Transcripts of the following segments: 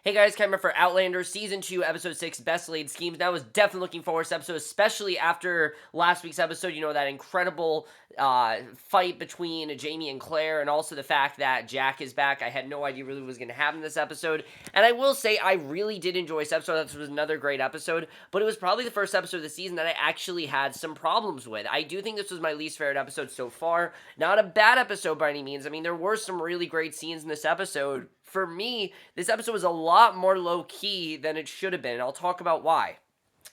Hey guys, Cameron for Outlander, Season 2, Episode 6, Best Laid Schemes. Now I was definitely looking forward to this episode, especially after last week's episode, that incredible fight between Jamie and Claire, and also the fact that Jack is back. I had no idea really what was going to happen in this episode, and I will say I really did enjoy this episode. This was another great episode, but it was probably the first episode of the season that I actually had some problems with. I do think this was my least favorite episode so far. Not a bad episode by any means. I mean, there were some really great scenes in this episode. For me, this episode was a lot more low-key than it should have been, and I'll talk about why.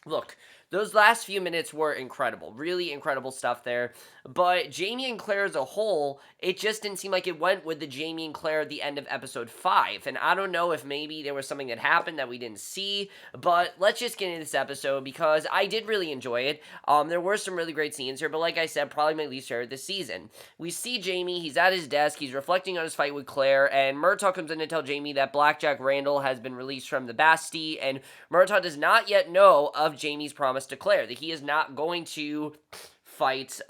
Look, those last few minutes were incredible. Really incredible stuff there. But Jamie and Claire as a whole, it just didn't seem like it went with the Jamie and Claire at the end of episode 5. And I don't know if maybe there was something that happened that we didn't see. But let's just get into this episode because I did really enjoy it. There were some really great scenes here. But like I said, probably my least favorite this season. We see Jamie. He's at his desk. He's reflecting on his fight with Claire. And Murtagh comes in to tell Jamie that Blackjack Randall has been released from the Bastille. And Murtagh does not yet know of Jamie's promise to Claire, that he is not going to fight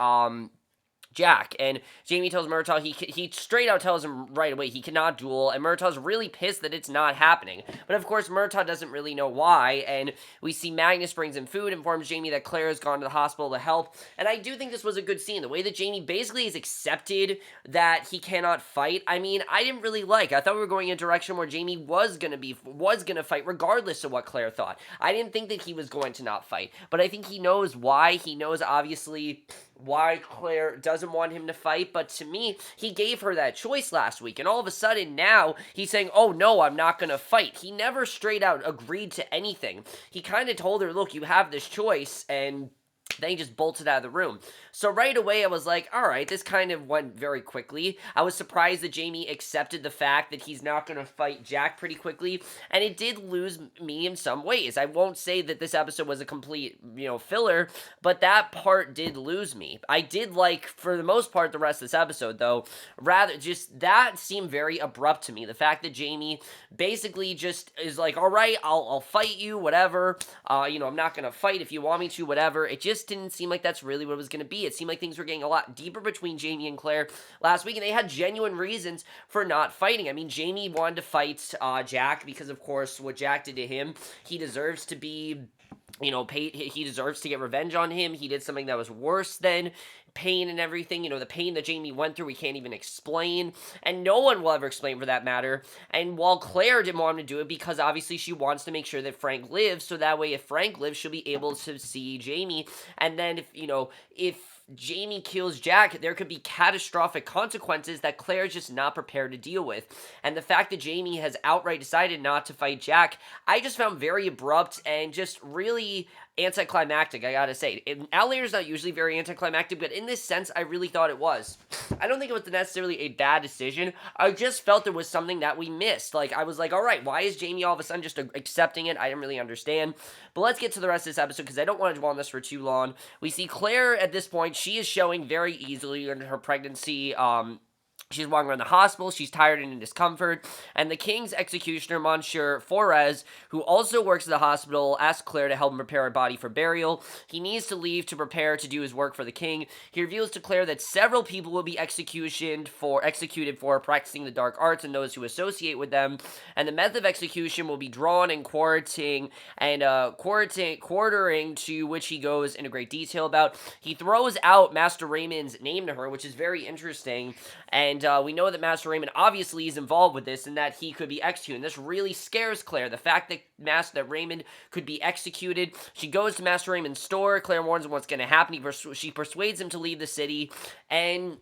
Jack. And Jamie tells Murtagh, he straight out tells him right away he cannot duel, and Murtagh's really pissed that it's not happening. But of course, Murtagh doesn't really know why, and we see Magnus brings him food, informs Jamie that Claire has gone to the hospital to help, and I do think this was a good scene. The way that Jamie basically has accepted that he cannot fight, I mean, I didn't really like. I thought we were going in a direction where Jamie was gonna fight regardless of what Claire thought. I didn't think that he was going to not fight, but I think he knows why. He knows, obviously, why Claire doesn't want him to fight, but to me, he gave her that choice last week, and all of a sudden now he's saying, oh no, I'm not gonna fight. He never straight out agreed to anything. He kind of told her, look, you have this choice, and then he just bolted out of the room. So right away, I was like, all right, this kind of went very quickly. I was surprised that Jamie accepted the fact that he's not going to fight Jack pretty quickly, and it did lose me in some ways. I won't say that this episode was a complete, filler, but that part did lose me. I did like, for the most part, the rest of this episode, though. Rather, just that seemed very abrupt to me. The fact that Jamie basically just is like, all right, I'll fight you, whatever. I'm not going to fight if you want me to, whatever. It just didn't seem like that's really what it was going to be. It seemed like things were getting a lot deeper between Jamie and Claire last week, and they had genuine reasons for not fighting. I mean, Jamie wanted to fight Jack because, of course, what Jack did to him, he deserves to be paid. He deserves to get revenge on him. He did something that was worse than pain and everything. The pain that Jamie went through, we can't even explain, and no one will ever explain for that matter. And while Claire didn't want him to do it because obviously she wants to make sure that Frank lives, so that way if Frank lives, she'll be able to see Jamie, and then if Jamie kills Jack, there could be catastrophic consequences that Claire's just not prepared to deal with. And the fact that Jamie has outright decided not to fight Jack, I just found very abrupt and just really anticlimactic, I gotta say. Outlander's not usually very anticlimactic, but in this sense, I really thought it was. I don't think it was necessarily a bad decision. I just felt there was something that we missed. I was like, all right, why is Jamie all of a sudden just accepting it? I didn't really understand. But let's get to the rest of this episode, because I don't want to dwell on this for too long. We see Claire at this point. She is showing very easily in her pregnancy, she's walking around the hospital, she's tired and in discomfort, and the king's executioner, Monsieur Forez, who also works at the hospital, asks Claire to help him prepare her body for burial. He needs to leave to prepare to do his work for the king. He reveals to Claire that several people will be executed for practicing the dark arts and those who associate with them, and the method of execution will be drawn and quartering, to which he goes into great detail about. He throws out Master Raymond's name to her, which is very interesting, and we know that Master Raymond obviously is involved with this and that he could be executed. And this really scares Claire. The fact that Raymond could be executed. She goes to Master Raymond's store. Claire warns him what's going to happen. She persuades him to leave the city. And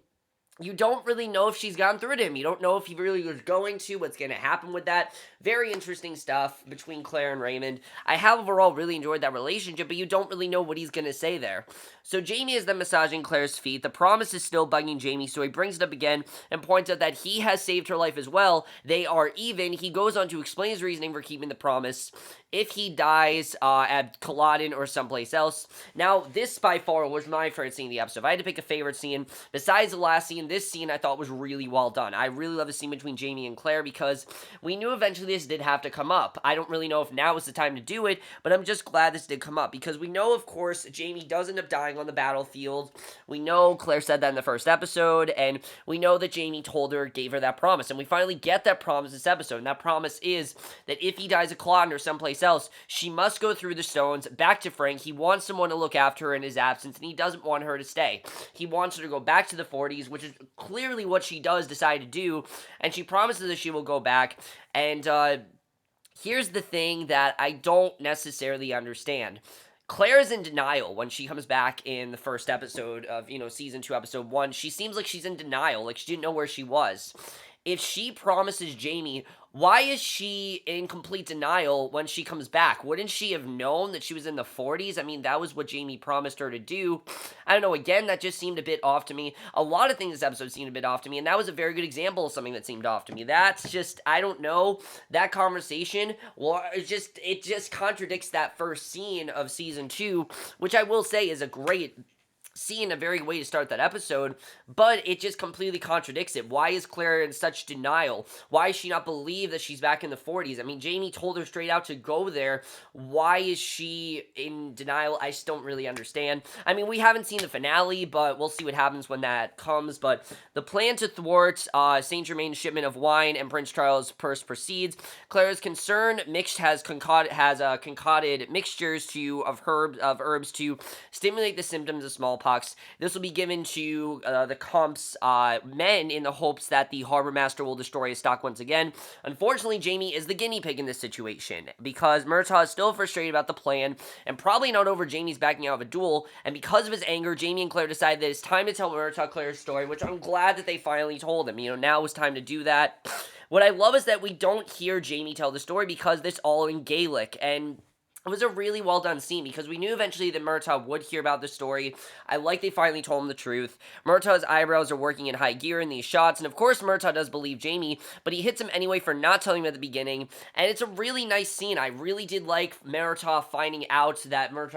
you don't really know if she's gone through to him. You don't know if he really was going to, what's going to happen with that. Very interesting stuff between Claire and Raymond. I have overall really enjoyed that relationship, but you don't really know what he's going to say there. So Jamie is then massaging Claire's feet. The promise is still bugging Jamie, so he brings it up again and points out that he has saved her life as well. They are even. He goes on to explain his reasoning for keeping the promise if he dies at Culloden or someplace else. Now, this by far was my favorite scene in the episode. If I had to pick a favorite scene, besides the last scene scene, this scene I thought was really well done. I really love the scene between Jamie and Claire because we knew eventually this did have to come up. I don't really know if now is the time to do it, but I'm just glad this did come up because we know, of course, Jamie does end up dying on the battlefield. We know Claire said that in the first episode, and we know that Jamie gave her that promise, and we finally get that promise this episode, and that promise is that if he dies at Clawton or someplace else, she must go through the stones back to Frank. He wants someone to look after her in his absence, and he doesn't want her to stay. He wants her to go back to the 40s, which is clearly what she does decide to do, and she promises that she will go back, and here's the thing that I don't necessarily understand. Claire is in denial when she comes back in the first episode of, season 2, episode 1. She seems like she's in denial, like she didn't know where she was. If she promises Jamie, why is she in complete denial when she comes back? Wouldn't she have known that she was in the 40s? I mean, that was what Jamie promised her to do. I don't know, again, that just seemed a bit off to me. A lot of things this episode seemed a bit off to me, and that was a very good example of something that seemed off to me. That's just, I don't know, that conversation, well, it just contradicts that first scene of season 2, which I will say is a great scene, a very good way to start that episode, but it just completely contradicts it. Why is Claire in such denial? Why does she not believe that she's back in the 40s? I mean, Jamie told her straight out to go there. Why is she in denial? I just don't really understand. I mean, we haven't seen the finale, but we'll see what happens when that comes. But the plan to thwart Saint Germain's shipment of wine and Prince Charles' purse proceeds. Claire is concerned. Has concocted mixtures of herbs to stimulate the symptoms of smallpox. This will be given to the Comp's men in the hopes that the harbor master will destroy his stock once again. Unfortunately, Jamie is the guinea pig in this situation because Murtagh is still frustrated about the plan and probably not over Jamie's backing out of a duel. And because of his anger, Jamie and Claire decide that it's time to tell Murtagh Claire's story, which I'm glad that they finally told him. Now it's time to do that. What I love is that we don't hear Jamie tell the story because it's all in Gaelic, and it was a really well done scene because we knew eventually that Murtagh would hear about the story. I like they finally told him the truth. Murtagh's eyebrows are working in high gear in these shots, and of course Murtagh does believe Jamie, but he hits him anyway for not telling him at the beginning, and it's a really nice scene. I really did like Murtagh finding out that what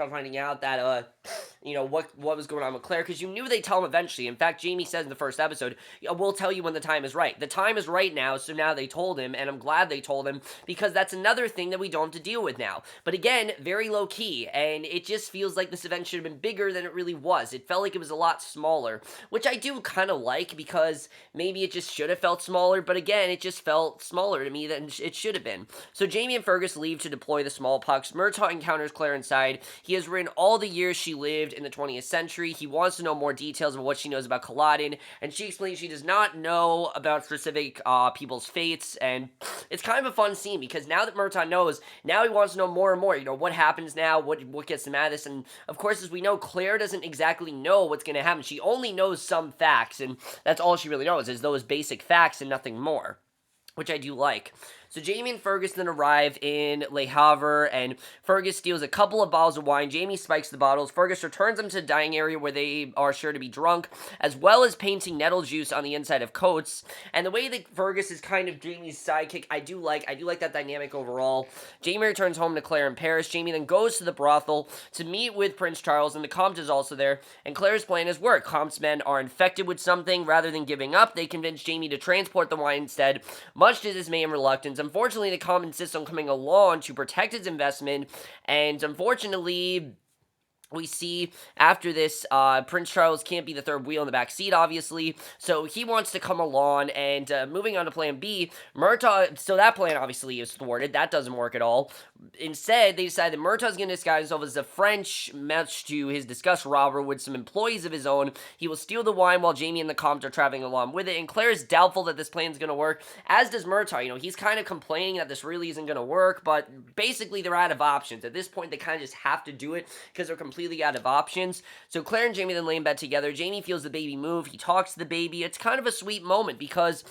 was going on with Claire, because you knew they'd tell him eventually. In fact, Jamie says in the first episode, we'll tell you when the time is right. The time is right now, so now they told him, and I'm glad they told him, because that's another thing that we don't have to deal with now. But again, very low-key, and it just feels like this event should have been bigger than it really was. It felt like it was a lot smaller, which I do kind of like, because maybe it just should have felt smaller, but again, it just felt smaller to me than it should have been. So Jamie and Fergus leave to deploy the smallpox. Murtagh encounters Claire inside. He has written all the years she lived in the 20th century. He wants to know more details about what she knows about Culloden, and she explains she does not know about specific people's fates, and it's kind of a fun scene, because now that Murtagh knows, now he wants to know more and more, what happens now, what gets them out of this, and of course, as we know, Claire doesn't exactly know what's going to happen. She only knows some facts, and that's all she really knows, is those basic facts and nothing more, which I do like. So Jamie and Fergus then arrive in Le Havre, and Fergus steals a couple of bottles of wine. Jamie spikes the bottles. Fergus returns them to the dining area where they are sure to be drunk, as well as painting nettle juice on the inside of coats. And the way that Fergus is kind of Jamie's sidekick, I do like that dynamic overall. Jamie returns home to Claire in Paris. Jamie then goes to the brothel to meet with Prince Charles, and the Comte is also there. And Claire's plan has worked. Comte's men are infected with something. Rather than giving up, they convince Jamie to transport the wine instead, much to dismay and reluctance. Unfortunately, the Comte insists on coming along to protect his investment, and unfortunately, we see after this, Prince Charles can't be the third wheel in the back seat, obviously, so he wants to come along, and moving on to plan B, Murtagh, so that plan obviously is thwarted. That doesn't work at all. Instead, they decide that Murtagh's going to disguise himself as a French, much to his disgust, robber with some employees of his own. He will steal the wine while Jamie and the Comte are traveling along with it, and Claire is doubtful that this plan is going to work, as does Murtagh. He's kind of complaining that this really isn't going to work, but basically they're out of options. At this point, they kind of just have to do it, because they're completely out of options. So Claire and Jamie then lay in bed together. Jamie feels the baby move. He talks to the baby. It's kind of a sweet moment, because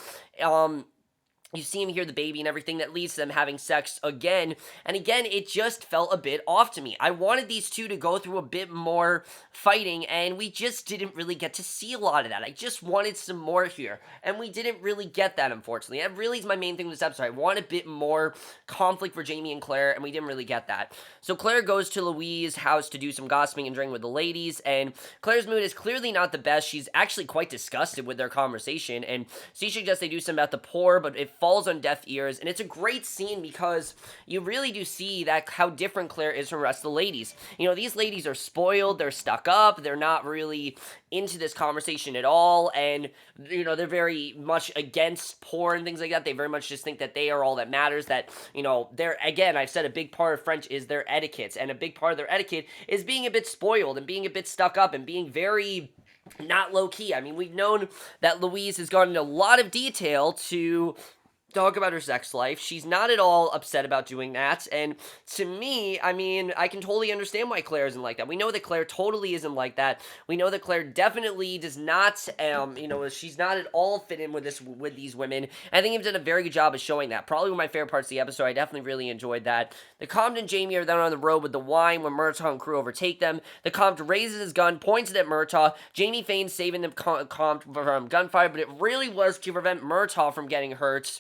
you see him hear the baby and everything that leads to them having sex again. And again, it just felt a bit off to me. I wanted these two to go through a bit more fighting, and we just didn't really get to see a lot of that. I just wanted some more here, and we didn't really get that, unfortunately. That really is my main thing with this episode. I want a bit more conflict for Jamie and Claire, and we didn't really get that. So Claire goes to Louise's house to do some gossiping and drinking with the ladies, and Claire's mood is clearly not the best. She's actually quite disgusted with their conversation, and she suggests they do something about the poor, but it falls on deaf ears. And it's a great scene because you really do see that how different Claire is from the rest of the ladies. You know, these ladies are spoiled, they're stuck up, they're not really into this conversation at all, and you know, they're very much against poor and things like that. They very much just think that they are all that matters, that, you know, they're, again, I've said a big part of French is their etiquette, and a big part of their etiquette is being a bit spoiled and being a bit stuck up and being very not low-key. I mean, we've known that Louise has gone into a lot of detail to talk about her sex life. She's not at all upset about doing that, and to me, I mean, I can totally understand why Claire isn't like that. We know that Claire totally isn't like that. We know that Claire definitely does not, you know, she's not at all fit in with these women. I think he's done a very good job of showing that. Probably one of my favorite parts of the episode. I definitely really enjoyed that. The Comte and Jamie are then on the road with the wine when Murtagh and Cree overtake them. The Comte raises his gun, points it at Murtagh. Jamie feigns saving the Comte from gunfire, but it really was to prevent Murtagh from getting hurt.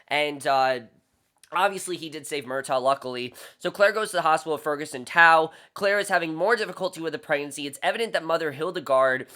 And, obviously, he did save Murtagh, luckily. So Claire goes to the hospital with Fergus and Tao. Claire is having more difficulty with the pregnancy. It's evident that Mother Hildegard,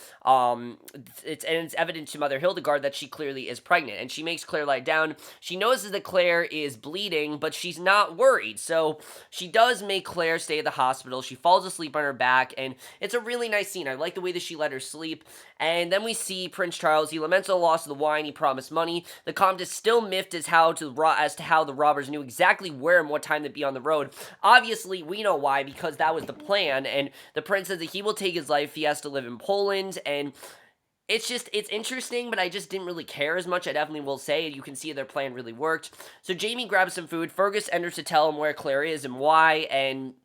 it's evident to Mother Hildegard that she clearly is pregnant. And she makes Claire lie down. She notices that Claire is bleeding, but she's not worried. So she does make Claire stay at the hospital. She falls asleep on her back, and it's a really nice scene. I like the way that she let her sleep. And then we see Prince Charles. He laments the loss of the wine. He promised money. The Comte is still miffed as to how the robbers knew exactly where and what time to be on the road. Obviously, we know why, because that was the plan, and the prince says that he will take his life. He has to live in Poland, and it's interesting, but I just didn't really care as much. I definitely will say you can see their plan really worked. So Jamie grabs some food. Fergus enters to tell him where Claire is and why, and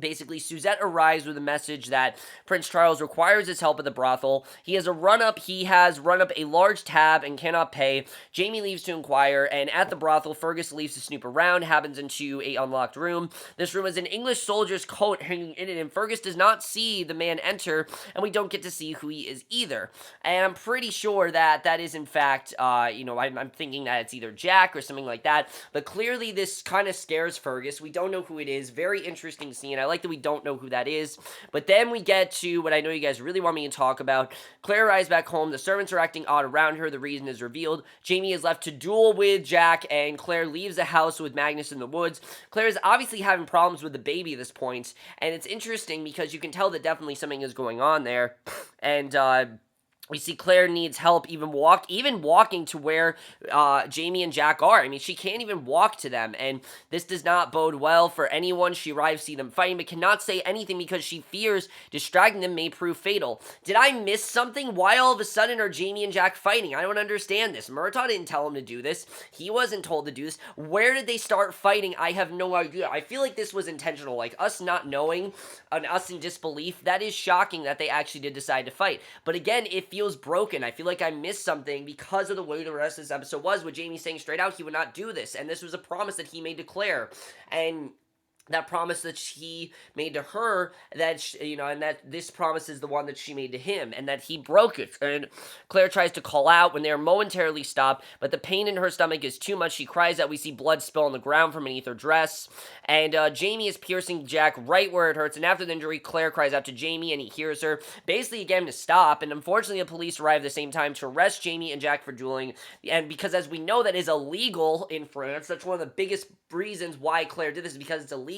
basically, Suzette arrives with a message that Prince Charles requires his help at the brothel. He has run up a large tab and cannot pay. Jamie leaves to inquire, and at the brothel, Fergus leaves to snoop around, happens into a unlocked room. This room has an English soldier's coat hanging in it, and Fergus does not see the man enter, and we don't get to see who he is either. And I'm pretty sure that is, in fact, I'm thinking that it's either Jack or something like that, but clearly this kind of scares Fergus. We don't know who it is. Very interesting scene. I like that we don't know who that is. But then we get to what I know you guys really want me to talk about. Claire arrives back home. The servants are acting odd around her. The reason is revealed. Jamie is left to duel with Jack, and Claire leaves the house with Magnus in the woods. Claire is obviously having problems with the baby at this point, and it's interesting because you can tell that definitely something is going on there. And, we see Claire needs help even walking to where Jamie and Jack are. I mean, she can't even walk to them, and this does not bode well for anyone. She arrives to see them fighting, but cannot say anything because she fears distracting them may prove fatal. Did I miss something? Why all of a sudden are Jamie and Jack fighting? I don't understand this. Murtagh didn't tell him to do this. He wasn't told to do this. Where did they start fighting? I have no idea. I feel like this was intentional, like us not knowing and us in disbelief. That is shocking that they actually did decide to fight. But again, it feels broken. I feel like I missed something because of the way the rest of this episode was, with Jamie saying straight out he would not do this, and this was a promise that he made to Claire, and that promise that he made to her, that and that this promise is the one that she made to him, and that he broke it. And Claire tries to call out when they are momentarily stopped, but the pain in her stomach is too much. She cries out. We see blood spill on the ground from beneath her dress, and Jamie is piercing Jack right where it hurts. And after the injury, Claire cries out to Jamie, and he hears her, basically getting him to stop. And unfortunately, the police arrive at the same time to arrest Jamie and Jack for dueling. And because, as we know, that is illegal in France. That's one of the biggest reasons why Claire did this, is because it's illegal.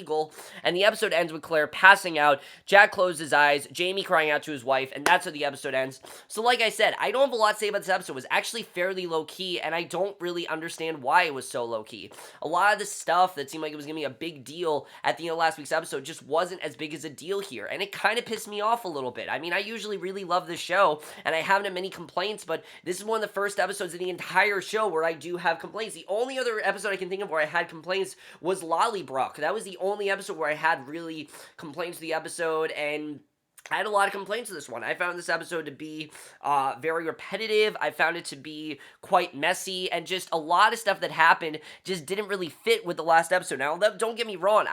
And the episode ends with Claire passing out, Jack closed his eyes, Jamie crying out to his wife, and that's how the episode ends. So like I said, I don't have a lot to say about this episode. It was actually fairly low-key, and I don't really understand why it was so low-key. A lot of the stuff that seemed like it was going to be a big deal at the end of last week's episode just wasn't as big as a deal here, and it kind of pissed me off a little bit. I mean, I usually really love this show, and I haven't had many complaints, but this is one of the first episodes of the entire show where I do have complaints. The only other episode I can think of where I had complaints was Lollybrook. That was the only episode where I had really complaints with the episode, and I had a lot of complaints with this one. I found this episode to be very repetitive. I found it to be quite messy, and just a lot of stuff that happened just didn't really fit with the last episode. Now, don't get me wrong.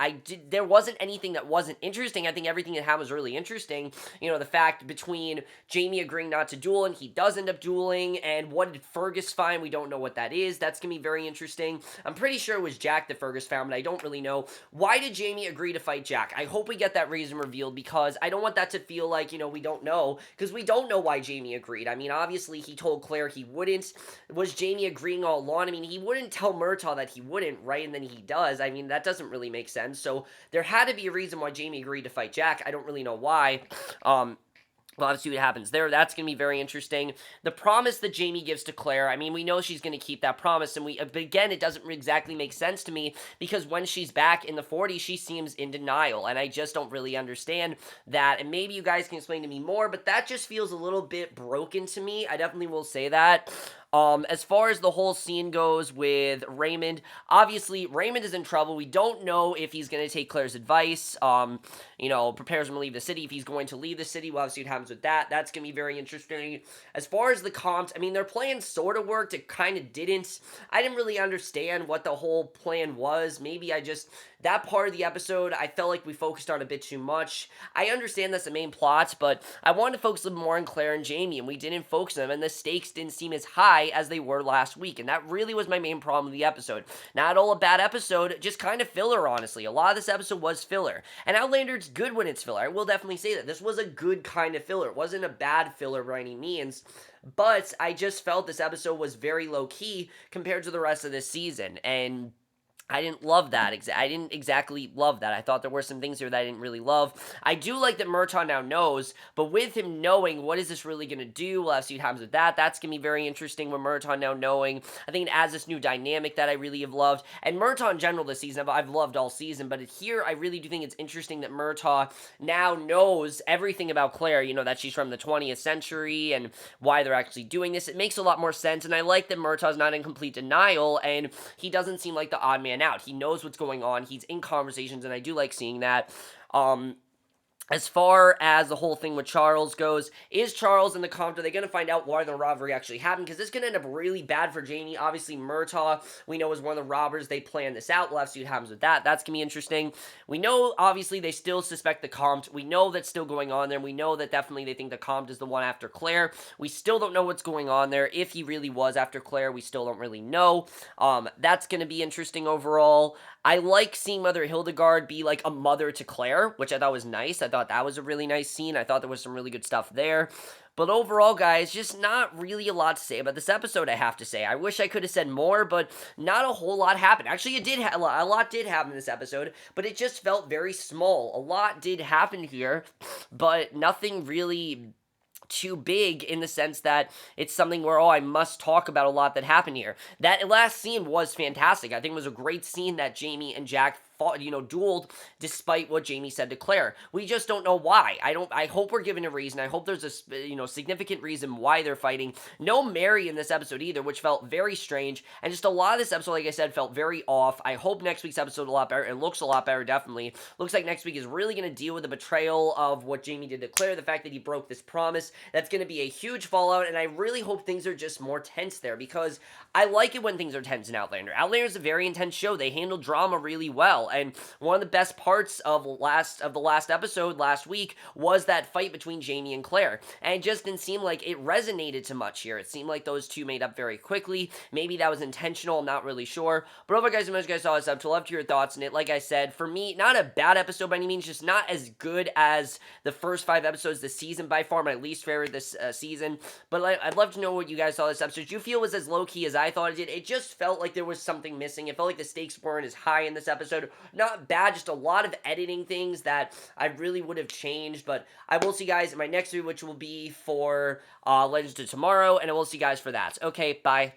There wasn't anything that wasn't interesting. I think everything that happened was really interesting. You know, the fact between Jamie agreeing not to duel and he does end up dueling, and what did Fergus find? We don't know what that is. That's gonna be very interesting. I'm pretty sure it was Jack that Fergus found, but I don't really know. Why did Jamie agree to fight Jack? I hope we get that reason revealed, because I don't want that to feel like, we don't know, because we don't know why Jamie agreed. I mean, obviously, he told Claire he wouldn't. Was Jamie agreeing all along? I mean, he wouldn't tell Murtagh that he wouldn't, right? And then he does. I mean, that doesn't really make sense. So there had to be a reason why Jamie agreed to fight Jack. I don't really know why. We'll have to see what happens there. That's going to be very interesting. The promise that Jamie gives to Claire, I mean, we know she's going to keep that promise, and but again, it doesn't exactly make sense to me, because when she's back in the 40s, she seems in denial, and I just don't really understand that, and maybe you guys can explain to me more, but that just feels a little bit broken to me. I definitely will say that. As far as the whole scene goes with Raymond, obviously, Raymond is in trouble. We don't know if he's going to take Claire's advice, prepares him to leave the city. If he's going to leave the city, we'll have to see what happens with that. That's going to be very interesting. As far as the comps, I mean, their plan sort of worked. It kind of didn't. I didn't really understand what the whole plan was. Maybe that part of the episode, I felt like we focused on a bit too much. I understand that's the main plot, but I wanted to focus a little more on Claire and Jamie, and we didn't focus on them, and the stakes didn't seem as high as they were last week, and that really was my main problem with the episode. Not all a bad episode, just kind of filler, honestly. A lot of this episode was filler, and Outlander's good when it's filler. I will definitely say that. This was a good kind of filler. It wasn't a bad filler by any means, but I just felt this episode was very low-key compared to the rest of this season, and I didn't love that. I didn't exactly love that. I thought there were some things here that I didn't really love. I do like that Murtagh now knows, but with him knowing, what is this really going to do? We'll have to see what happens with that. That's going to be very interesting with Murtagh now knowing. I think it adds this new dynamic that I really have loved. And Murtagh in general this season, I've loved all season, but here I really do think it's interesting that Murtagh now knows everything about Claire, that she's from the 20th century and why they're actually doing this. It makes a lot more sense, and I like that Murtagh's not in complete denial, and he doesn't seem like the odd man out. He knows what's going on. He's in conversations, and I do like seeing that. As far as the whole thing with Charles goes, is Charles in the comp? Are they going to find out why the robbery actually happened? Because this is going to end up really bad for Jamie. Obviously, Murtagh, we know, is one of the robbers. They planned this out. We'll have to see what happens with that. That's going to be interesting. We know, obviously, they still suspect the comp. We know that's still going on there. We know that definitely they think the comp is the one after Claire. We still don't know what's going on there. If he really was after Claire, we still don't really know. That's going to be interesting overall. I like seeing Mother Hildegard be like a mother to Claire, which I thought was nice. I thought that was a really nice scene. I thought there was some really good stuff there. But overall, guys, just not really a lot to say about this episode, I have to say. I wish I could have said more, but not a whole lot happened. Actually, a lot did happen in this episode, but it just felt very small. A lot did happen here, but nothing really too big in the sense that it's something where, I must talk about a lot that happened here. That last scene was fantastic. I think it was a great scene that Jamie and Jack fought, dueled despite what Jamie said to Claire. We just don't know why. I hope we're given a reason. I hope there's a, significant reason why they're fighting. No Mary in this episode either, which felt very strange. And just a lot of this episode, like I said, felt very off. I hope next week's episode a lot better. It looks a lot better, definitely. Looks like next week is really going to deal with the betrayal of what Jamie did to Claire, the fact that he broke this promise. That's going to be a huge fallout, and I really hope things are just more tense there, because I like it when things are tense in Outlander. Outlander is a very intense show. They handle drama really well, and one of the best parts of the last episode last week was that fight between Jamie and Claire, and it just didn't seem like it resonated too much here. It seemed like those two made up very quickly. Maybe that was intentional, I'm not really sure. But overall, guys, as you guys saw this up, to love to your thoughts on it. Like I said, for me, not a bad episode by any means, just not as good as the first 5 episodes this season. By far my least favorite this season, but I'd love to know what you guys saw this episode. Did you feel it was as low-key as I thought it did? It just felt like there was something missing. It felt like the stakes weren't as high in this episode. Not bad, just a lot of editing things that I really would have changed, but I will see you guys in my next video, which will be for Legends of Tomorrow, and I will see you guys for that. Okay, bye.